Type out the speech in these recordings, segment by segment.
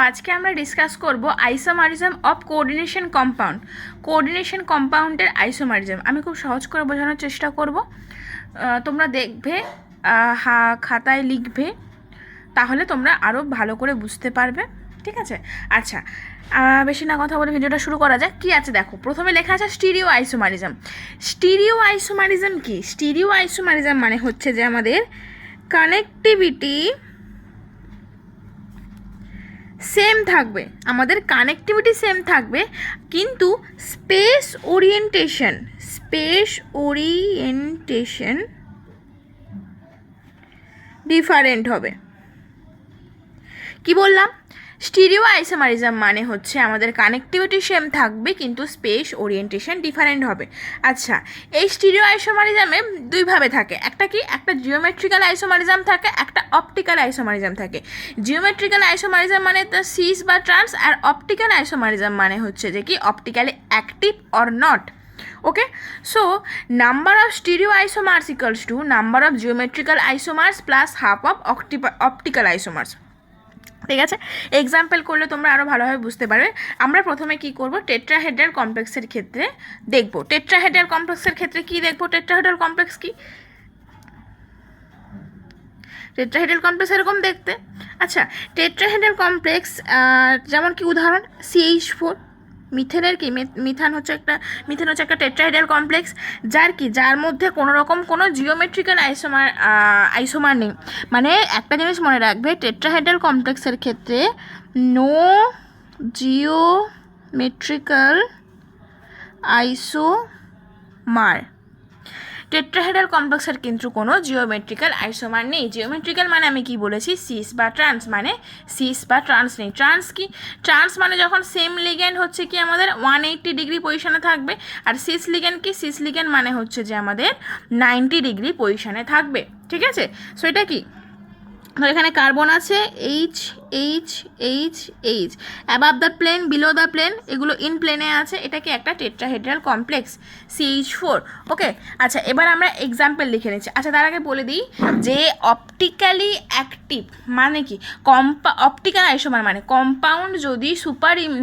আজকে আমরা ডিসকাস করব isomerism of coordination compound. Coordination কম্পাউন্ডের আইসোমারিজম আমি খুব সহজ করে বোঝানোর চেষ্টা করব। তোমরা দেখবে, খাতায় লিখবে, তাহলে তোমরা আরও ভালো করে বুঝতে পারবে। ঠিক আছে, আচ্ছা বেশি না কথা বলে ভিডিওটা শুরু করা যাক। কী আছে দেখো, প্রথমে লেখা আছে স্টিরিও আইসোমারিজম। স্টিরিও আইসোমারিজম কি? স্টিরিও আইসোমারিজম মানে হচ্ছে যে আমাদের কানেক্টিভিটি সেম থাকবে, আমাদের কানেক্টিভিটি সেম থাকবে, কিন্তু স্পেস ওরিয়েন্টেশন ডিফারেন্ট হবে। কি বললাম? স্টিরিও আইসোমারিজম মানে হচ্ছে আমাদের কানেক্টিভিটি সেম থাকবে কিন্তু স্পেস ওরিয়েন্টেশন ডিফারেন্ট হবে। আচ্ছা, এই স্টিরিও আইসোমারিজমে দুইভাবে থাকে, একটা কি, একটা জিওমেট্রিক্যাল আইসোমারিজম থাকে, একটা অপটিক্যাল আইসোমারিজম থাকে। জিওমেট্রিক্যাল আইসোমারিজম মানে তো সিস বা ট্রান্স, আর অপটিক্যাল আইসোমারিজম মানে হচ্ছে যে কি optically active or not. Okay, so number of stereo isomers equals to number of geometrical isomers plus half of optical isomers. ঠিক আছে, এক্সাম্পল করলে তোমরা আরও ভালোভাবে বুঝতে পারবে। আমরা প্রথমে কি করব, টেট্রাহেড্রাল কমপ্লেক্সের ক্ষেত্রে দেখব। টেট্রাহেড্রাল কমপ্লেক্সের ক্ষেত্রে কি দেখব? টেট্রাহেড্রাল কমপ্লেক্স কি? টেট্রাহেড্রাল কমপ্লেক্স এরকম দেখতে। আচ্ছা, টেট্রাহেড্রাল কমপ্লেক্স যেমন কি উদাহরণ, CH4 মিথেনের কি, মিথান হচ্ছে একটা টেট্রাহেড্রাল কমপ্লেক্স যার মধ্যে কোনো রকম কোনো জিওমেট্রিক্যাল আইসোমার নেই। মানে একটা জিনিস মনে রাখবে, টেট্রাহেড্রাল কমপ্লেক্সের ক্ষেত্রে নো জিওমেট্রিক্যাল আইসোমার। টেট্রাহেড্রাল কমপ্লেক্সের কিন্তু কোনো জিওমেট্রিক্যাল আইসোমার নেই। জিওমেট্রিক্যাল মানে আমি কি বলেছি, সিস বা ট্রান্স, মানে সিস বা ট্রান্স নেই। ট্রান্স কি? ট্রান্স মানে যখন সেম লিগ্যান্ড হচ্ছে কি আমাদের 180 ডিগ্রি পজিশনে থাকবে, আর সিস লিগ্যান্ড কি? সিস লিগ্যান্ড মানে হচ্ছে যে আমাদের 90 ডিগ্রি পজিশনে থাকবে। ঠিক আছে, সো এটা কি, এখানে কার্বন আছে H H H H, above the plane, below the plane, এগুলো ইন প্লেনে আছে। এটা কি একটা টেট্রাহেড্রাল কমপ্লেক্স CH4। ওকে, আচ্ছা এবার আমরা এক্সাম্পল লিখে নিচ্ছি। আচ্ছা তার আগে বলে দিই যে অপটিক্যালি অ্যাক্টিভ মানে কি, অপটিক্যাল আইসোমার মানে কম্পাউন্ড যদি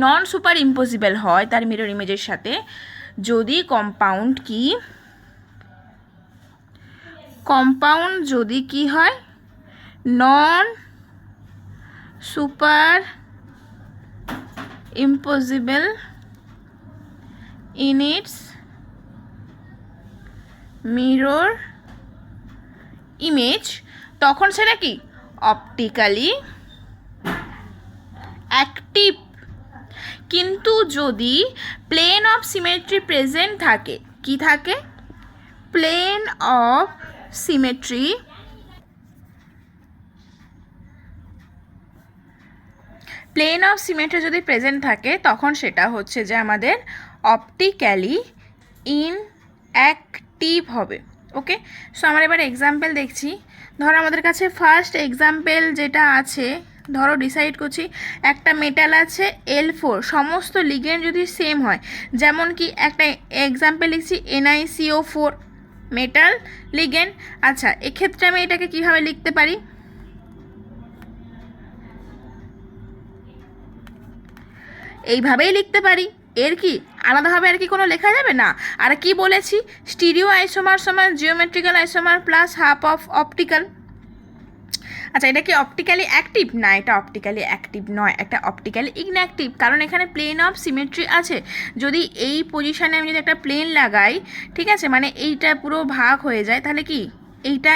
নন সুপার ইম্পসিবল হয় তার মিরর ইমেজের সাথে, যদি কম্পাউন্ড যদি কি হয়, non super impossible in it's mirror image, তখন সেটা কি অপটিক্যালি অ্যাক্টিভ। কিন্তু যদি প্লেন অফ সিমেট্রি প্রেজেন্ট থাকে, কি থাকে? প্লেন অফ সিমেট্রি যদি প্রেজেন্ট থাকে, তখন সেটা হচ্ছে যে আমাদের অপটিক্যালি ইনঅ্যাক্টিভ হবে। ওকে, সো আমরা এবার এক্সাম্পল দেখছি। ধরো আমাদের কাছে ফার্স্ট এক্সাম্পল যেটা আছে, ধরো ডিসাইড করছি একটা মেটাল আছে L4, সমস্ত লিগেন্ড যদি সেম হয়, যেমন কি একটা এক্সাম্পল লিখছি NiCO4 মেটাল লিগেন্ড। আচ্ছা, এক্ষেত্রে আমি এটাকে কিভাবে লিখতে পারি? এইভাবেই লিখতে পারি। এর কি আলাদাভাবে আর কি কোনো লেখা যাবে না। আর কি বলেছি, স্টিরিও আইসোমার সমান geometrical isomer plus half of optical. আচ্ছা, এটা কি অপটিক্যালি অ্যাক্টিভ? না, এটা অপটিক্যালি অ্যাক্টিভ নয়, এটা অপটিক্যালি ইনঅ্যাক্টিভ, কারণ এখানে প্লেন অফ সিমেট্রি আছে। যদি এই পজিশানে আমি যদি একটা প্লেন লাগাই, ঠিক আছে, মানে এইটা পুরো ভাগ হয়ে যায়, তাহলে কি এটা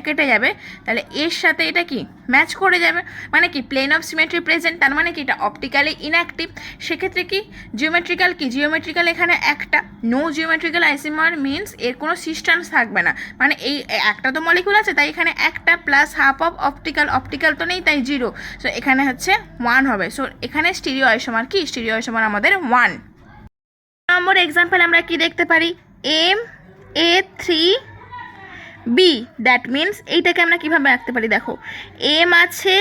কেটে যাবে, তাহলে এর সাথে এটা কি ম্যাচ করে যাবে, মানে কি প্লেন অফ সিমেট্রি প্রেজেন্ট, তার মানে কি এটা অপটিক্যালি ইনঅ্যাক্টিভ। সেক্ষেত্রে কি জিওমেট্রিক্যাল এখানে একটা, নো জিওমেট্রিক্যাল আইসোমার মিনস এর কোনো সিস্টেন্স থাকবে না, মানে এই একটা তো মলিকুল আছে, তাই এখানে একটা প্লাস হাফ অফ অপটিক্যাল তো নেই, তাই 0। সো এখানে হচ্ছে 1 হবে। সো এখানে স্টিরিও আইসোমার কি? স্টিরিও আইসোমার আমাদের 1 নম্বর এক্সাম্পল আমরা কি দেখতে পারি, MA3B, দ্যাট মিনস এইটাকে আমরা কীভাবে আঁকতে পারি? দেখো, M আছে,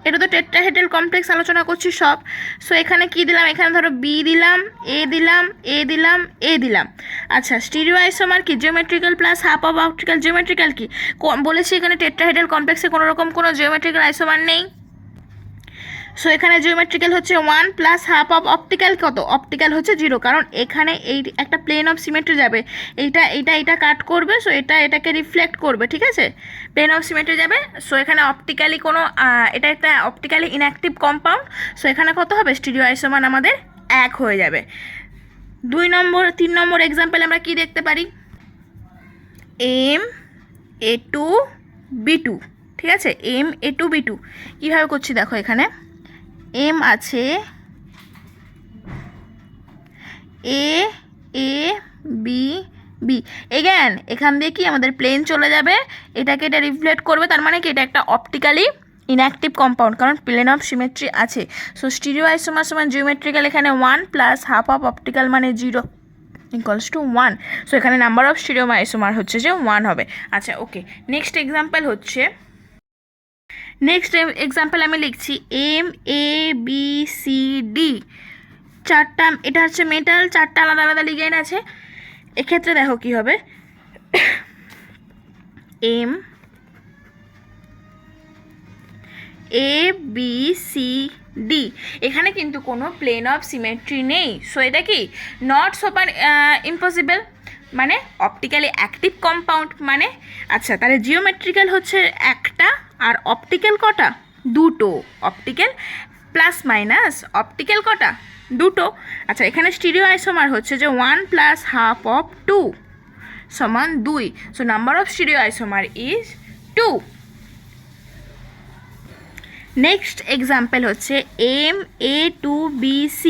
এটা তো টেট্রাহেড্রাল কমপ্লেক্স আলোচনা করছি সব। সো এখানে কি দিলাম? এখানে ধরো B দিলাম, A দিলাম, A দিলাম, A দিলাম। আচ্ছা, স্টিরিও আইসোমার কি? Geometrical plus half of optical. Geometrical কি বলেছি, এখানে টেট্রাহেড্রাল কমপ্লেক্সে কোনো রকম কোনো জিওমেট্রিক্যাল আইসোমার নেই। সো এখানে জিওমেট্রিক্যাল হচ্ছে 1 প্লাস হাফ অফ অপটিক্যাল কত, অপটিক্যাল হচ্ছে 0, কারণ এখানে এই একটা প্লেন অফ সিমেট্রি যাবে, এটা কাট করবে, সো এটাকে রিফ্লেক্ট করবে, ঠিক আছে, প্লেন অফ সিমেট্রি যাবে। সো এখানে অপটিক্যালি কোনো এটা একটা অপটিক্যালি ইনঅ্যাক্টিভ কম্পাউন্ড, সো এখানে কত হবে, স্টিরিও আইসোমার আমাদের 1 হয়ে যাবে। 3 নম্বর এক্সাম্পল আমরা কি দেখতে পারি, MA2B2, ঠিক আছে, MA2B2 কীভাবে করছি দেখো, এখানে এম আছে A, A, B, B, again এখান দিয়ে কি আমাদের প্লেন চলে যাবে, এটাকে এটা রিফ্লেক্ট করবে, তার মানে কি এটা একটা অপটিক্যালি ইনঅ্যাক্টিভ কম্পাউন্ড, কারণ প্লেন অফ সিমেট্রি আছে। সো স্টিরিও আইসোমার সমান জিওমেট্রিক্যাল এখানে 1 প্লাস হাফ অফ অপটিক্যাল মানে 0 ইকুয়ালস টু 1। সো এখানে নাম্বার অফ স্টিরিও আইসোমার হচ্ছে যে 1 হবে। আচ্ছা ওকে, নেক্সট এক্সাম্পল আমি লিখছি MABCD, চারটা, এটা হচ্ছে মেটাল, চারটা আলাদা আলাদা লিগেন্ড আছে। এক্ষেত্রে দেখো কি হবে, MABCD, এখানে কিন্তু কোনো প্লেন অফ সিমেট্রি নেই, সো এটা কি নট সুপার ইম্পসিবল, মানে অপটিক্যালি অ্যাক্টিভ কম্পাউন্ড মানে। আচ্ছা তাহলে জিওমেট্রিক্যাল হচ্ছে একটা, আর অপটিক্যাল কটা, দুটো, অপটিক্যাল প্লাস মাইনাস অপটিক্যাল কটা, দুটো। আচ্ছা এখানে স্টিরিও আইসোমার হচ্ছে যে 1 প্লাস হাফ অফ 2 সমান 2, so number of stereo isomer is 2। Next example হচ্ছে MA2BC,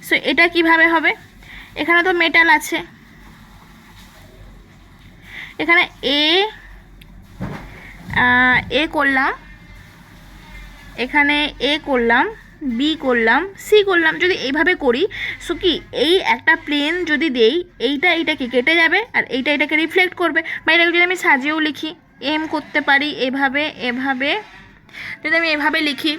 সো এটা কিভাবে হবে, এখানে তো মেটাল আছে, এখানে এ করলাম, এখানে এ করলাম, বি করলাম, সি করলাম, যদি এইভাবে করি, সো কি এই একটা প্লেন যদি দেই, এইটাকে কেটে যাবে, আর এটাকে রিফ্লেক্ট করবে, বা এটাকে যদি আমি সাজিয়েও লিখি, এম করতে পারি এভাবে, যদি আমি এভাবে লিখি,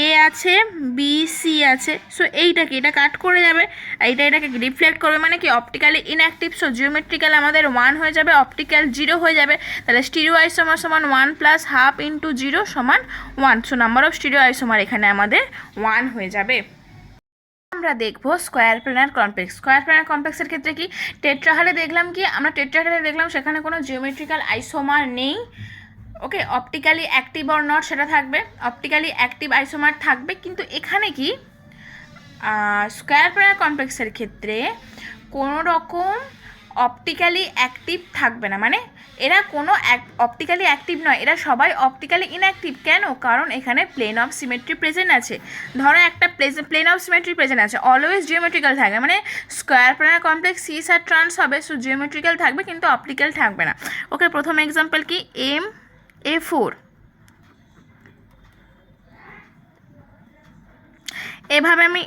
এ আছে, বি সি আছে, সো এটা কাট করে যাবে, আর এটাকে রিফ্লেক্ট করবে, মানে কি অপটিক্যালি ইনঅ্যাক্টিভ, সো জিওমেট্রিক্যাল আমাদের 1 হয়ে যাবে, অপটিক্যাল 0 হয়ে যাবে। তাহলে স্টিরিও আইসোমার সমান 1 প্লাস হাফ ইন্টু 0 সমান 1, so number of stereo isomer এখানে আমাদের 1 হয়ে যাবে। আমরা দেখবো square planar complex. Square planar কমপ্লেক্সের ক্ষেত্রে কি টেট্রাহালে দেখলাম, কি আমরা টেট্রাহালে দেখলাম সেখানে কোনো জিওমেট্রিক্যাল আইসোমার নেই, ওকে, অপটিক্যালি অ্যাক্টিভ অর নট সেটা থাকবে, অপটিক্যালি অ্যাক্টিভ আইসোমার থাকবে, কিন্তু এখানে কি স্কোয়ার প্ল্যানার কমপ্লেক্সের ক্ষেত্রে কোনো রকম অপটিক্যালি অ্যাক্টিভ থাকবে না, মানে এরা কোনো অপটিক্যালি অ্যাক্টিভ নয়, এরা সবাই অপটিক্যালি ইনঅ্যাক্টিভ। কেন, কারণ এখানে প্লেন অফ সিমেট্রি প্রেজেন্ট আছে, ধরো একটা প্লেন অফ সিমেট্রি প্রেজেন্ট আছে, অলওয়েজ জিওমেট্রিক্যাল থাকবে, মানে স্কোয়ার প্ল্যানার কমপ্লেক্স সিস আর ট্রান্স হবে, সো জিওমেট্রিক্যাল থাকবে কিন্তু অপটিক্যাল থাকবে না। ওকে, প্রথম এক্সাম্পল কি MA4, এভাবে আমি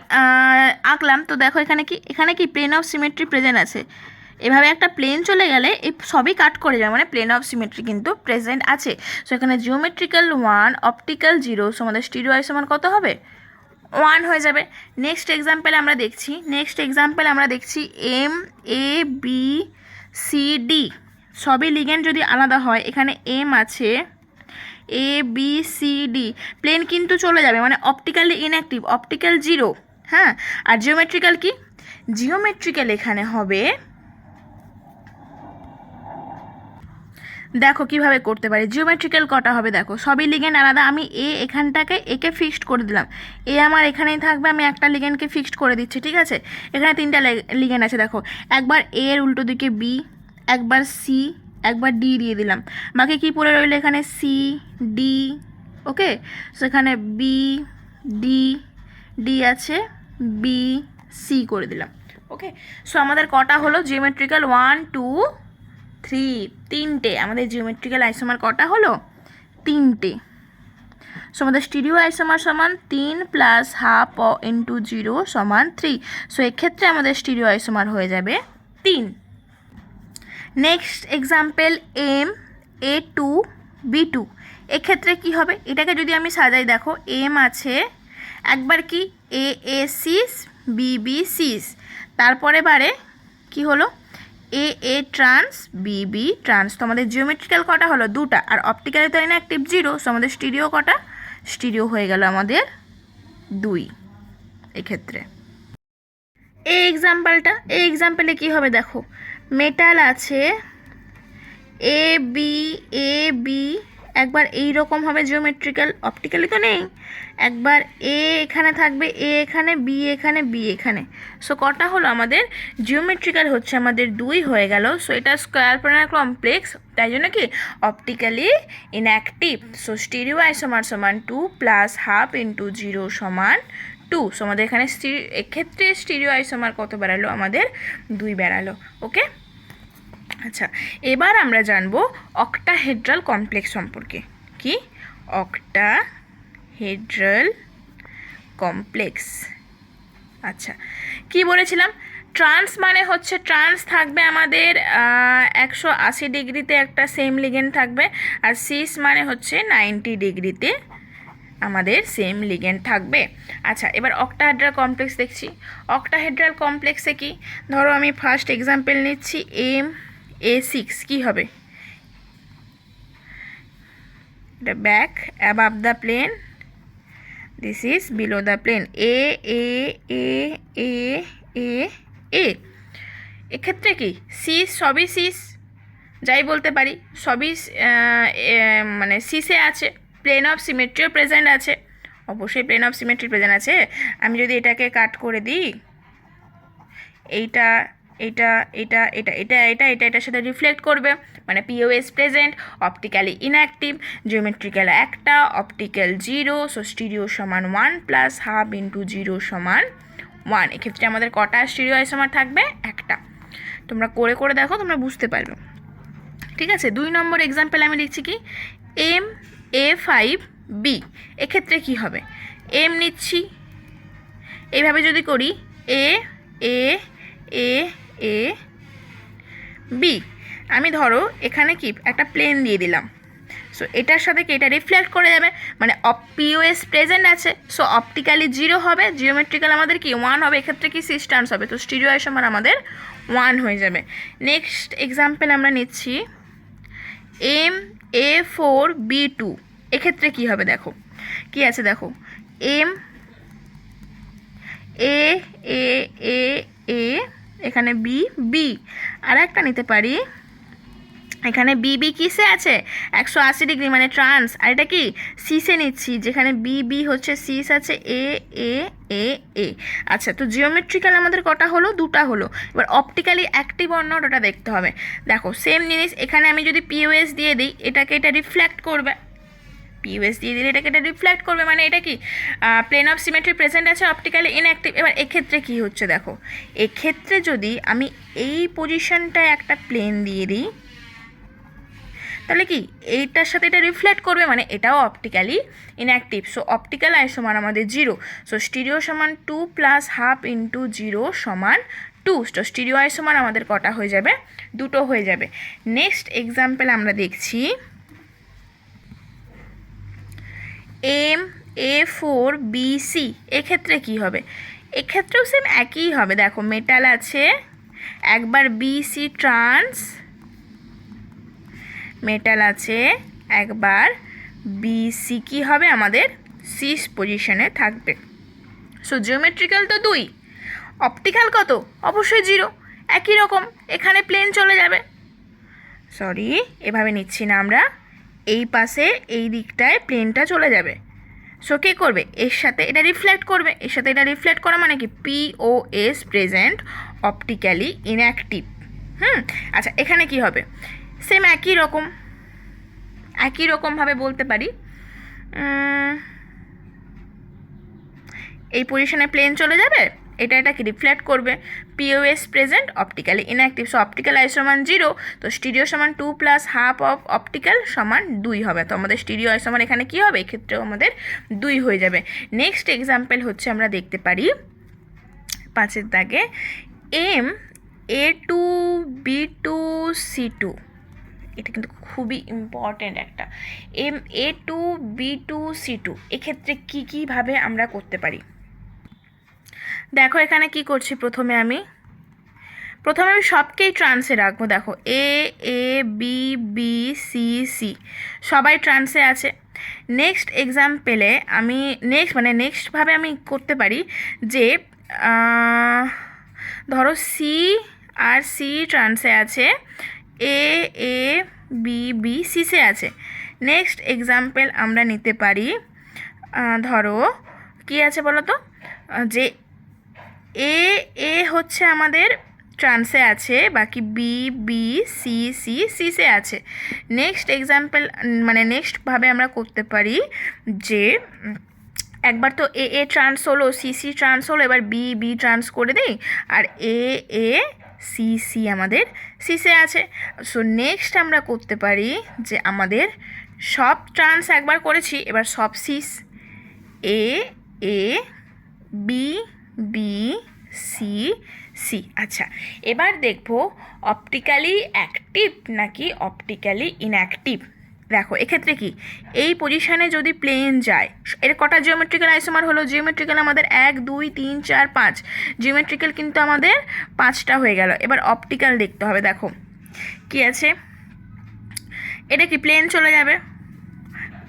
আঁকলাম, তো দেখো এখানে কি প্লেন অফ সিমেট্রি প্রেজেন্ট আছে, এভাবে একটা প্লেন চলে গেলে এই সবই কাট করে যাবে, মানে প্লেন অফ সিমেট্রি কিন্তু প্রেজেন্ট আছে। সো এখানে জিওমেট্রিক্যাল 1, অপটিক্যাল 0, সো আমাদের স্টিরিও আইসোমার কত হবে, 1 হয়ে যাবে। নেক্সট এক্সাম্পল আমরা দেখছি MABCD, সবই লিগেন্ড যদি আলাদা হয়, এখানে এম আছে, ABCD, প্লেন কিন্তু চলে যাবে, মানে অপটিক্যালি ইনঅ্যাক্টিভ, অপটিক্যাল 0, হ্যাঁ, আর জিওমেট্রিক্যাল কি, জিওমেট্রিক্যাল এখানে হবে, দেখো কিভাবে করতে পারি, জিওমেট্রিক্যাল কটা হবে দেখো, সবই লিগেন্ড আলাদা, আমি একে ফিক্সড করে দিলাম, আমার এখানেই থাকবে, আমি একটা লিগেন্ডকে ফিক্সড করে দিচ্ছি, ঠিক আছে, এখানে 3টা লিগেন্ড আছে, দেখো একবার এর উল্টো দিকে বি, একবার সি, একবার ডি দিয়ে দিলাম, বাকি কি পড়ে রইলো এখানে সি ডি, ওকে, সো এখানে বি ডি আছে, বি সি করে দিলাম, ওকে। সো আমাদের কটা হলো জিওমেট্রিক্যাল 1 2 3, 3টে, আমাদের জিওমেট্রিক্যাল আইসোমার কটা হলো, 3টে। সো আমাদের স্টিরিও আইসোমার সমান 3 প্লাস হাফ ইন্টু 0 সমান 3, সো এক্ষেত্রে আমাদের স্টিরিও আইসোমার হয়ে যাবে 3। নেক্সট এক্সাম্পল MA2B2, এক্ষেত্রে কি হবে, এটাকে যদি আমি সাজাই, দেখো এম আছে, একবার কি A সিস, B সিস, তারপরে বারে কি হলো A ট্রান্স, B ট্রান্স, তো আমাদের জিওমেট্রিক্যাল কটা হলো, 2টা, আর অপটিক্যালি তো ইনঅ্যাক্টিভ 0, সো আমাদের স্টিরিও কটা, স্টিরিও হয়ে গেল আমাদের 2 এক্ষেত্রে। এই এক্সাম্পলে কি হবে দেখো, মেটাল আছে এ বি, একবার এই রকম হবে জিওমেট্রিক্যাল, অপটিক্যালি তো নেই, একবার এ এখানে থাকবে, এ এখানে, বি এখানে, বি এখানে। সো কটা হলো আমাদের জিওমেট্রিক্যাল হচ্ছে আমাদের 2 হয়ে গেল। সো এটা স্কোয়ার প্ল্যানার কমপ্লেক্স, তাই জন্য কি optically inactive. So stereo isomer সমান 2 প্লাস হাফ ইন্টু 0 সমান 2। সো আমাদের এখানে এক্ষেত্রে স্টিরিও আইসোমার কত বেরালো, আমাদের 2 বেরালো। ওকে, আচ্ছা এবার আমরা জানবো অক্টাহেড্রাল কমপ্লেক্স সম্পর্কে। কি অক্টাহেড্রাল কমপ্লেক্স? আচ্ছা কি বলেছিলাম, ট্রান্স মানে হচ্ছে ট্রান্স থাকবে আমাদের 180 ডিগ্রিতে একটা সেম লিগেন্ড থাকবে, আর সিস মানে হচ্ছে 90 ডিগ্রিতে আমাদের সেম লিগেন্ড থাকবে। আচ্ছা এবার অক্টাহেড্রাল কমপ্লেক্স দেখছি। অক্টাহেড্রাল কমপ্লেক্সে কি, ধরো আমি ফার্স্ট এক্সাম্পল নিচ্ছি A6, কি হবে, এটা back above the plane, this is below the plane, এ এ এ এ এ এ। এক্ষেত্রে কি সিস, সবই সিস, যাই বলতে পারি সবই মানে সিসে আছে, প্লেন অফ সিমেট্রিও প্রেজেন্ট আছে, অবশ্যই প্লেন অফ সিমেট্রি প্রেজেন্ট আছে। আমি যদি এটাকে কাট করে দিই, এইটা এটা এটা এটা এটা এটা এটা এটার সাথে রিফ্লেক্ট করবে, মানে POS present, optically inactive, geometrical একটা, অপটিক্যাল 0। সো স্টিরিও সমান 1 প্লাস হাফ ইন্টু 0 সমান 1। এক্ষেত্রে আমাদের কটা স্টিরিও আইসোমার থাকবে, একটা। তোমরা করে করে দেখো, তোমরা বুঝতে পারবে। ঠিক আছে, 2 নম্বর এক্সাম্পল আমি লিখছি কি MA5B। এক্ষেত্রে কি হবে, এম নিচ্ছি, এইভাবে যদি করি এ এ এ এ বি, আমি ধরো এখানে কি একটা প্লেন দিয়ে দিলাম, সো এটার সাথে কি এটা রিফ্লেক্ট করে যাবে, মানে পিওএস প্রেজেন্ট আছে, সো অপটিক্যালি 0 হবে, জিওমেট্রিক্যাল আমাদের কি 1 হবে, এক্ষেত্রে কি সিস্টান্স হবে, তো স্টিরিও আইসোমার আমাদের 1 হয়ে যাবে। নেক্সট এক্সাম্পল আমরা নিচ্ছি MA4B2। এক্ষেত্রে কি হবে দেখো, কি আছে দেখো, এম এ এ এ এ, এখানে বি বি, আর একটা নিতে পারি, এখানে বিবি কিসে আছে 180 ডিগ্রি মানে ট্রান্স, আর এটা কি সিসে নিচ্ছি, যেখানে বিবি হচ্ছে সিস আছে এ এ এ এ। আচ্ছা তো জিওমেট্রিক্যাল আমাদের কটা হলো, 2টা হলো। এবার অপটিক্যালি অ্যাক্টিভ অর নট ওটা দেখতে হবে। দেখো সেম জিনিস, এখানে আমি যদি পিওএস দিয়ে দিই, এটাকে এটা রিফ্লেক্ট করবে, পিওএস দিয়ে দিলে এটাকে এটা রিফ্লেক্ট করবে, মানে এটা কি প্লেন অফ সিমেট্রি প্রেজেন্ট আছে, অপটিক্যালি ইনঅ্যাক্টিভ। এবার এক্ষেত্রে কি হচ্ছে দেখো, এক্ষেত্রে যদি আমি এই পজিশনটায় একটা প্লেন দিয়ে দিই, তাহলে কি এইটার সাথে এটা রিফ্লেক্ট করবে, মানে এটাও optically inactive. So optical isomer আমাদের 0। সো স্টিরিও সমান 2 প্লাস হাফ ইন্টু 0 সমান 2। তো স্টিরিও আইসোমার আমাদের কটা হয়ে যাবে, 2টো হয়ে যাবে। নেক্সট এক্সাম্পল আমরা দেখছি MA4BC। এক্ষেত্রে কি হবে, এক্ষেত্রেও সেম একই হবে। দেখো মেটাল আছে, একবার বিসি ট্রান্স, মেটাল আছে একবার বিসি, কি হবে আমাদের সিস পজিশনে থাকবে। সো জিওমেট্রিক্যাল তো 2, অপটিক্যাল কত, অবশ্যই 0, একই রকম, এখানে প্লেন চলে যাবে, সরি এভাবে নিচ্ছি না আমরা, এই পাশে এই দিকটায় প্লেনটা চলে যাবে। সো কে করবে, এর সাথে এটা রিফ্লেক্ট করবে, এর সাথে এটা রিফ্লেক্ট করা মানে কি পিওএস প্রেজেন্ট, অপটিক্যালি ইনঅ্যাক্টিভ। আচ্ছা এখানে কি হবে, সেম একই রকমভাবে বলতে পারি, এই পজিশনে প্লেন চলে যাবে, এটাকে রিফ্লেক্ট করবে, POS present, optically inactive. So optical I সমান 0, তো স্টিরিও সমান 2 প্লাস হাফ অফ অপটিক্যাল সমান 2 হবে। তো আমাদের স্টিরিও আই সমান এখানে কি হবে, এক্ষেত্রেও আমাদের 2 হয়ে যাবে। নেক্সট এক্সাম্পল হচ্ছে আমরা দেখতে পারি 5 দাগে MA2B2C2। এটা কিন্তু খুবই ইম্পর্টেন্ট একটা, MA2B2C2। এক্ষেত্রে কীভাবে আমরা করতে পারি, দেখো এখানে কি করছি, প্রথমে আমি সবকেই ট্রান্সে রাখবো। দেখো A A B B C C সবাই ট্রান্সে আছে, নেক্সট এক্সাম্পলে আমি নেক্সটভাবে আমি করতে পারি যে ধরো সি আর সি ট্রান্সে আছে, এ এ বি বি সিসে আছে। নেক্সট এক্সাম্পল আমরা নিতে পারি, ধরো কি আছে বলো তো, যে এ এ হচ্ছে আমাদের ট্রান্সে আছে, বাকি বি বি সি সি সিসে আছে। নেক্সট এক্সাম্পল নেক্সটভাবে আমরা করতে পারি যে একবার তো এ এ ট্রান্স হলো, সি সি ট্রান্স হলো, এবার বি বি ট্রান্স করে দিই, আর এ এ সি সি আমাদের সিসে আছে। সো নেক্সট আমরা করতে পারি যে আমাদের সব ট্রান্স একবার করেছি, এবার সব cis, A A B B C C. আচ্ছা, এবার দেখবো অপটিক্যালি অ্যাক্টিভ নাকি অপটিক্যালি ইনঅ্যাক্টিভ। দেখো এক্ষেত্রে কি, এই পজিশানে যদি প্লেন যায়, এর কটা জিওমেট্রিক্যাল আইসোমার হলো? জিওমেট্রিক্যাল আমাদের 1 2 3 4 5, জিওমেট্রিক্যাল কিন্তু আমাদের 5টা হয়ে গেল। এবার অপটিক্যাল দেখতে হবে। দেখো কি আছে, এটা কি প্লেন চলে যাবে,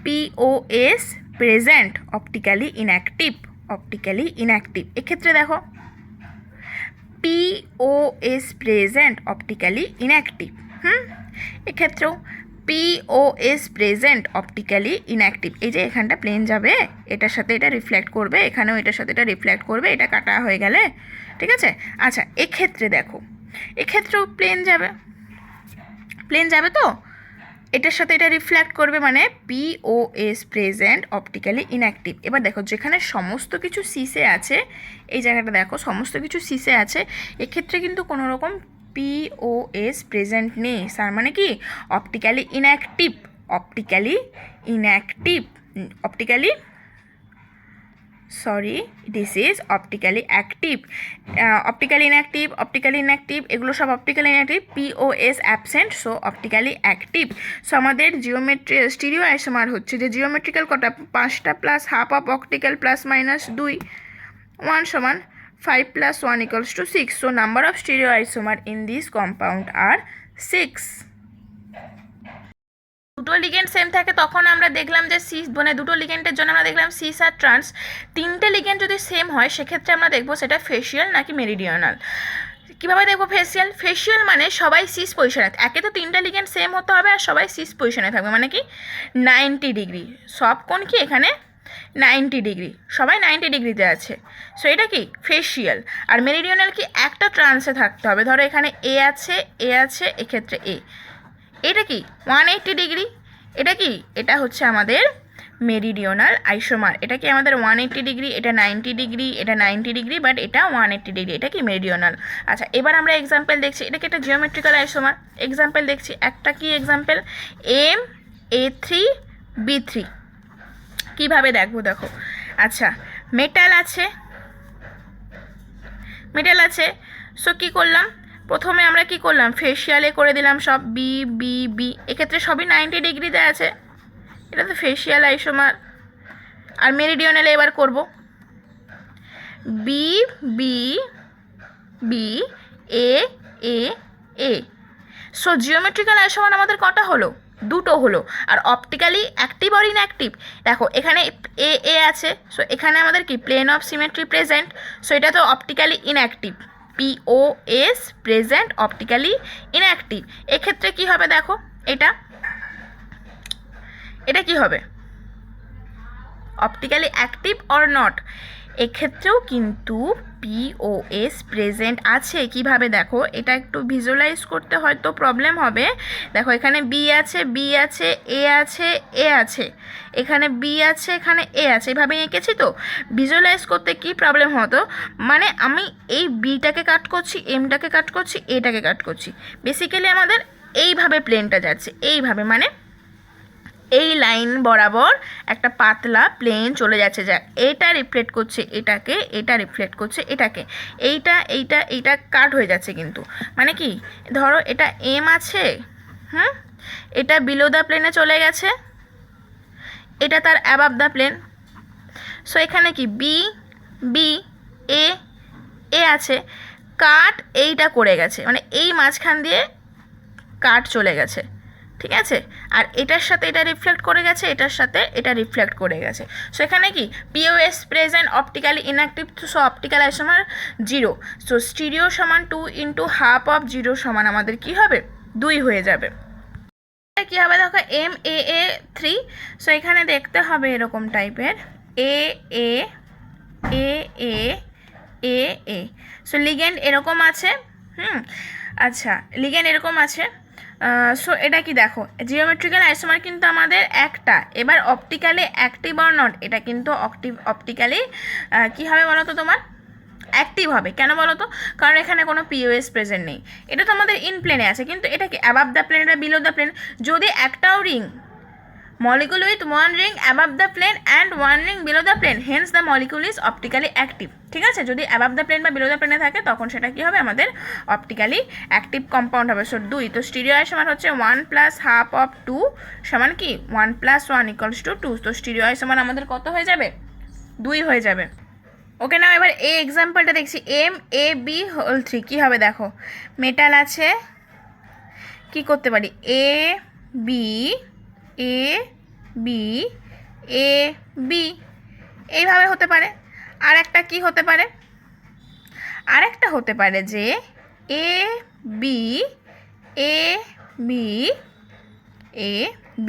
POS present, optically inactive, optically inactive. এক্ষেত্রে দেখো POS প্রেজেন্ট, অপটিক্যালি ইনঅ্যাক্টিভ। এক্ষেত্রেও POS প্রেজেন্ট, অপটিক্যালি ইনঅ্যাক্টিভ। এই যে এখানটা প্লেন যাবে, এটার সাথে এটা রিফ্লেক্ট করবে, এখানেও এটার সাথে এটা রিফ্লেক্ট করবে, এটা কাটা হয়ে গেলে, ঠিক আছে। আচ্ছা, এক্ষেত্রে দেখো, এক্ষেত্রেও প্লেন যাবে, প্লেন যাবে তো এটার সাথে এটা রিফ্লেক্ট করবে, মানে POS প্রেজেন্ট, অপটিক্যালি ইনঅ্যাক্টিভ। এবার দেখো যেখানে সমস্ত কিছু সিসে আছে, এই জায়গাটা দেখো সমস্ত কিছু সিসে আছে, এক্ষেত্রে কিন্তু কোনো রকম POS প্রেজেন্ট নেই। তার মানে কি optically inactive, optically inactive, optically this is optically active. Optically inactive এগুলো সব optically inactive, POS absent, so optically active. So আমাদের স্টিরিও আইসোমার হচ্ছে যে জিওমেট্রিক্যাল কটা, 5টা plus half of optical plus minus 2, 1 সমান 5 + 1 = 6. So number of stereoisomer in this compound are 6. দুটো ligand same থাকে তখন আমরা দেখলাম যে দুটো লিগেন্ডের জন্য আমরা দেখলাম সিস আর ট্রান্স। 3টে লিগেন্ড যদি সেম হয় সেক্ষেত্রে আমরা দেখবো সেটা ফেসিয়াল নাকি মেরিডিয়ানাল। কীভাবে দেখবো ফেসিয়াল মানে সবাই সিস পজিশনে, একে তো 3টে লিগেন্ড সেম হতে হবে আর সবাই সিস পজিশনে থাকবে, মানে কি 90 ডিগ্রি, সব কোণ কি এখানে 90 ডিগ্রি, সবাই 90 ডিগ্রিতে আছে। সো এটা কি ফেসিয়াল। আর মেরিডিয়ানাল কি একটা ট্রান্সে থাকতে হবে, ধরো এখানে এ আছে এক্ষেত্রে এটা কি 180 ডিগ্রি, এটা কি, এটা হচ্ছে আমাদের মেরিডিয়ানাল আইসোমার। এটা কি আমাদের 180 ডিগ্রি, এটা 90 ডিগ্রি, এটা 90 ডিগ্রি, বাট এটা 180 ডিগ্রি, এটা কি মেরিডিয়ানাল। আচ্ছা, এবার আমরা এক্সাম্পল দেখছি, এটা কি একটা জিওমেট্রিক্যাল আইসোমার। এক্সাম্পল দেখছি, একটা কি এক্সাম্পল, A3 B3। কীভাবে দেখবো দেখো, আচ্ছা মেটাল আছে, সো কী করলাম, প্রথমে আমরা কি করলাম, ফেসিয়ালে করে দিলাম সব বি বি বি, এক্ষেত্রে সবই 90 ডিগ্রিতে আছে, এটা তো ফেসিয়াল আইসোমার। আর মেরিডিয়ানালে এবার করব B B B A A A. So geometrical isomer আমাদের কটা হলো, দুটো হলো। আর অপটিক্যালি অ্যাক্টিভ আর ইনঅ্যাক্টিভ, দেখো এখানে এ আছে, সো এখানে আমাদের কি plane of symmetry present, so এটা তো optically inactive, POS present, optically inactive. এক্ষেত্রে কি হবে দেখো, এটা কি হবে, অপটিক্যালি অ্যাক্টিভ অর নট। এক্ষেত্রেও কিন্তু POS প্রেজেন্ট আছে। কিভাবে দেখো, এটা একটু ভিজুয়ালাইজ করতে হয়তো প্রবলেম হবে। দেখো এখানে B আছে, A আছে, এখানে B আছে, এখানে A আছে, এভাবে এঁকেছি তো। ভিজুয়ালাইজ করতে কি প্রবলেম হতো, মানে আমি এই বিটাকে কাট করছি, এমটাকে কাট করছি, এটাকে কাট করছি, বেসিক্যালি আমাদের এইভাবে প্লেনটা যাচ্ছে, এইভাবে মানে এই লাইন বরাবর একটা পাতলা প্লেন চলে যাচ্ছে, যা এটা রিফ্লেক্ট করছে এটাকে, এটা রিফ্লেক্ট করছে এটাকে, এইটা কাট হয়ে যাচ্ছে। কিন্তু মানে কি, ধরো এটা এম আছে, এটা বিলো দ্য প্লেনে চলে গেছে, এটা তার অ্যাবাভ দ্য প্লেন। সো এখানে কি বি এ আছে, কাট এইটা করে গেছে, মানে এই মাঝখান দিয়ে কাট চলে গেছে, ঠিক আছে, আর এটার সাথে এটা রিফ্লেক্ট করে গেছে, এটার সাথে এটা রিফ্লেক্ট করে গেছে। সো এখানে কি POS present optically inactive, so optical isomer 0। So stereo সমান 2 ইন্টু হাফ অফ 0 সমান আমাদের কি হবে 2 হয়ে যাবে। কি হবে দেখো MAA3। সো এখানে দেখতে হবে এরকম টাইপের AA AA AA। So ligand এরকম আছে। আচ্ছা, লিগেন্ড এরকম আছে। সো এটা কি দেখো জিওমেট্রিক্যাল আইসোমার কিন্তু আমাদের একটা। এবার অপটিক্যালি অ্যাক্টিভ অর নট, এটা কিন্তু অপটিক্যালি কী হবে বলো তো তোমার অ্যাক্টিভ হবে। কেন বলো তো? কারণ এখানে কোনো পিওএস প্রেজেন্ট নেই। এটা তো আমাদের ইন প্লেনে আছে, কিন্তু এটা কি অ্যাবাভ দ্য প্লেন, এটা বিলো দ্য প্লেন। যদি একটাও ring molecule with one ring above the plane and one ring below the plane, hence the molecule is optically active। ঠিক আছে, যদি above the plane বা below the plane থাকে তখন সেটা কি হবে আমাদের অপটিক্যালি অ্যাক্টিভ কম্পাউন্ড হবে। সো 2। তো স্টিরিও আইসোমার হচ্ছে 1 প্লাস হাফ অফ 2 সমান কি 1 প্লাস 1 ইকুয়ালস টু 2। তো স্টিরিও আইসোমার আমাদের কত হয়ে যাবে 2 হয়ে যাবে। ওকে না, এবার এই এক্সাম্পলটা দেখছি MAB3 কী হবে দেখো, মেটাল আছে, কি করতে পারি AB AB AB এইভাবে হতে পারে। আর একটা কি হতে পারে, আর একটা হতে পারে যে AB AB AB।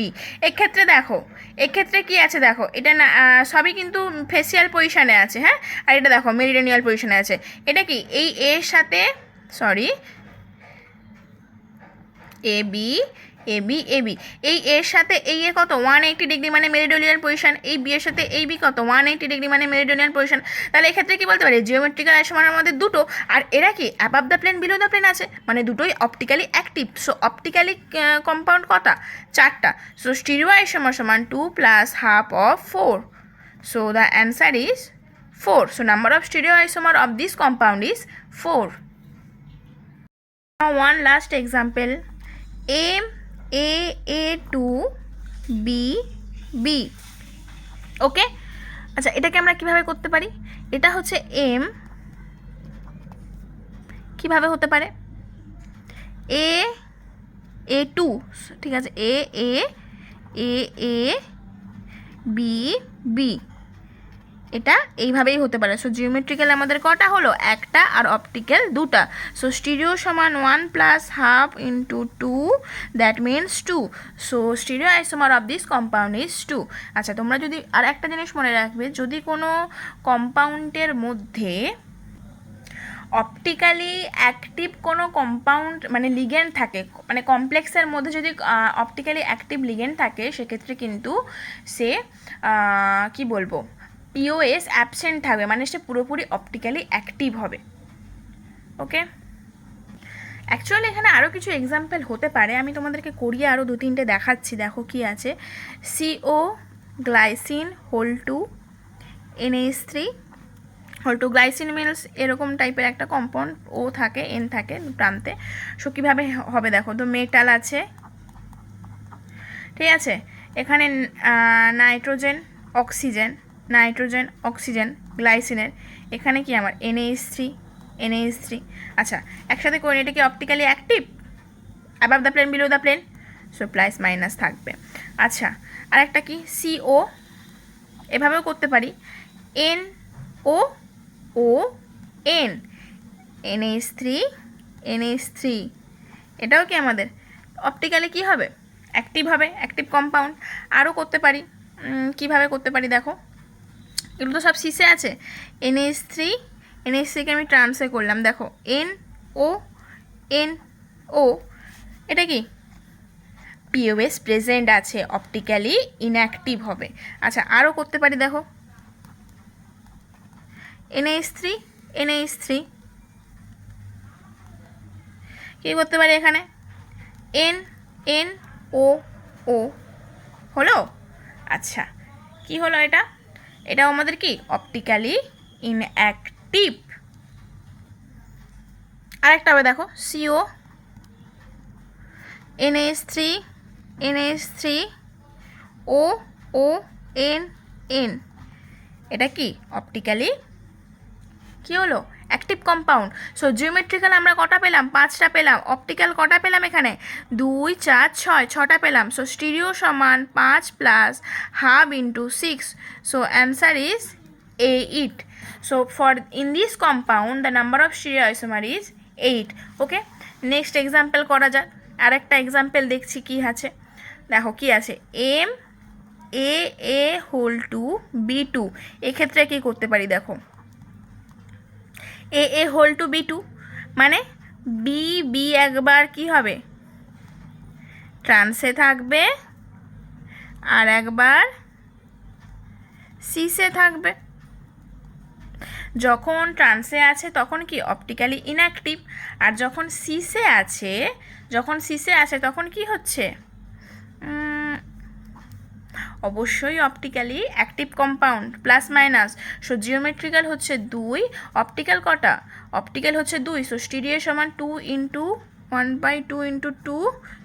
এক্ষেত্রে দেখো, এক্ষেত্রে কি আছে দেখো, এটা না সবই কিন্তু ফেসিয়াল পজিশানে আছে, হ্যাঁ। আর এটা দেখো মেরিডিয়ানিয়াল পজিশানে আছে। এটা কি এই এর সাথে সরি AB AB AB এই এর সাথে এই এ কত 180 ডিগ্রি মানে মেরিডিয়ানিয়াল পজিশন, এই বি এর সাথে এই বি কত 180 ডিগ্রি মানে মেরিডিয়ানিয়াল পজিশন। তাহলে এক্ষেত্রে কি বলতে পারি জিওমেট্রিক্যাল আইসোমারের মধ্যে দুটো, আর এরা কি above the plane below the plane আছে, মানে দুটোই optically active. So optically compound কটা 4টা। সো স্টিরিও আইসোমার সমান 2 plus half of 4। So the answer is 4। So number of stereo isomer of this compound is 4। One last example, MAA2BB। Okay, আচ্ছা এটাকে আমরা কিভাবে করতে পারি, এটা হচ্ছে M, কিভাবে হতে পারে A2, ঠিক আছে AABB, এটা এইভাবেই হতে পারে। সো জিওমেট্রিক্যাল আমাদের কটা হলো একটা, আর অপটিক্যাল দুটা। সো স্টিরিও সমান 1 plus half into 2, that means 2। So stereo isomer of this compound is 2। আচ্ছা তোমরা যদি আর একটা জিনিস মনে রাখবে, যদি কোনো কম্পাউন্ডের মধ্যে অপটিক্যালি অ্যাক্টিভ কোনো কম্পাউন্ড মানে লিগেন্ড থাকে, মানে কমপ্লেক্সের মধ্যে যদি অপটিক্যালি অ্যাক্টিভ লিগেন্ড থাকে, সেক্ষেত্রে কিন্তু সে কি বলবো পিওএস অ্যাবসেন্ট থাকবে, মানে সে পুরোপুরি অপটিক্যালি অ্যাক্টিভ হবে। ওকে, অ্যাকচুয়ালি এখানে আরও কিছু এক্সাম্পল হতে পারে, আমি তোমাদেরকে করিয়ে আরও 2-3টে দেখাচ্ছি। দেখো কি আছে, CO glycine whole two NH3 whole two. Glycine মিলস এরকম টাইপের একটা কম্পাউন্ড, ও থাকে N থাকে প্রান্তে। সো কীভাবে হবে দেখো, তো মেটাল আছে, ঠিক আছে, এখানে নাইট্রোজেন অক্সিজেন গ্লাইসিনের, এখানে কি আমার NH3। আচ্ছা একসাথে করে এটা কি optically active above the plane below the plane, so plus minus থাকবে। আচ্ছা আর একটা কি CO, এভাবেও করতে পারি NOON NH3 এটাও কি আমাদের অপটিক্যালি কি হবে অ্যাক্টিভ হবে, অ্যাক্টিভ কম্পাউন্ড। আরও করতে পারি, কিভাবে করতে পারি দেখো, এগুলো তো সব সিসে আছে। NH3কে আমি ট্রান্সফার করলাম, দেখো NO এটা কি পিওএস প্রেজেন্ট আছে, অপটিক্যালি ইনঅ্যাক্টিভ হবে। আচ্ছা আরও করতে পারি দেখো, NH3 কী করতে পারি এখানে NO হলো। আচ্ছা কি হলো এটাও আমাদের কি অপটিক্যালি ইনঅ্যাক্টিভ। আরেকটা হবে দেখো CO NH3 OON এটা কি অপটিক্যালি কী হলো? Active compound. সো জিওমেট্রিক্যাল আমরা কটা পেলাম? 5টা পেলাম। অপটিক্যাল কটা পেলাম এখানে? 2 4 6, 6টা পেলাম। সো স্টিরিও সমান 5 plus half into 6, so answer is 8. So for in this compound the number of stereoisomer is 8. Okay, next example করা যাক। আরেকটা এক্সাম্পল দেখছি কি আছে। দেখো কি আছে, M A A whole two B two. এক্ষেত্রে কী করতে পারি দেখো, A A whole two B two মানে বি বি একবার কি হবে, ট্রান্সে থাকবে আর একবার সিসে থাকবে। যখন ট্রান্সে আছে তখন কি অপটিক্যালি ইনঅ্যাক্টিভ, আর যখন সিসে আছে তখন কি হচ্ছে, অবশ্যই optically active compound, plus minus. So geometrical হচ্ছে 2, অপটিক্যাল কটা? অপটিক্যাল হচ্ছে 2, সো স্টিরিও সমান 2 ইন্টু 1/2 ইন্টু 2,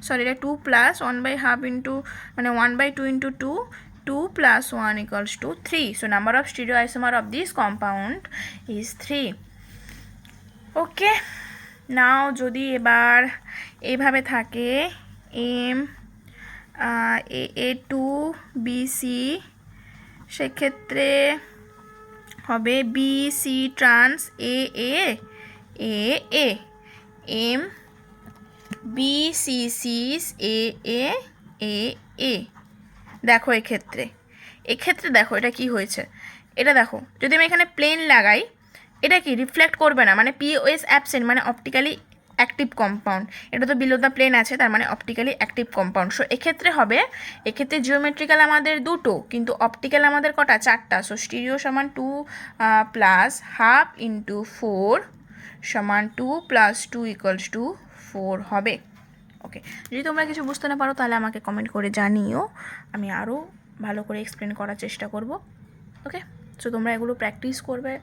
সরি এটা 2 প্লাস 1/2 ইন্টু মানে 1/2 into 2, 2 plus 1 equals to 3. So number of stereoisomer of this compound is 3. Okay, now যদি এবার এইভাবে থাকে M A A two B C, সেক্ষেত্রে হবে বি সি ট্রান্স এ এ এ এ, এম বি সি সিস এ এ এ এ। দেখো এক্ষেত্রে দেখো এটা কি হয়েছে, এটা দেখো যদি আমি এখানে প্লেন লাগাই এটা কি রিফ্লেক্ট করবে না, মানে পিওএস অ্যাবসেন্ট, মানে অপটিক্যালি অ্যাক্টিভ কম্পাউন্ড। এটা তো বিলো দ্য প্লেন আছে, তার মানে অপটিক্যালি অ্যাক্টিভ কম্পাউন্ড। সো এক্ষেত্রে হবে, এক্ষেত্রে জিওমেট্রিক্যাল আমাদের 2টো, কিন্তু অপটিক্যাল আমাদের কটা? 4টা। সো স্টিরিও সমান 2 প্লাস হাফ ইন্টু 4 সমান 2 প্লাস 2 ইকুয়ালস টু 4 হবে। ওকে, যদি তোমরা কিছু বুঝতে না পারো তাহলে আমাকে কমেন্ট করে জানিও, আমি আরও ভালো করে এক্সপ্লেন করার চেষ্টা করব। ওকে, সো তোমরা এগুলো প্র্যাকটিস করবে,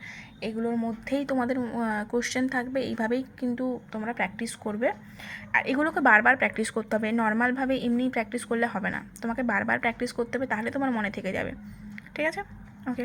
এগুলোর মধ্যেই তোমাদের কোশ্চেন থাকবে, এইভাবেই কিন্তু তোমরা প্র্যাকটিস করবে। আর এগুলোকে বারবার প্র্যাকটিস করতে হবে, নর্মালভাবে এমনি প্র্যাকটিস করলে হবে না, তোমাকে বারবার প্র্যাকটিস করতে হবে, তাহলে তোমার মনে থেকে যাবে। ঠিক আছে? ওকে।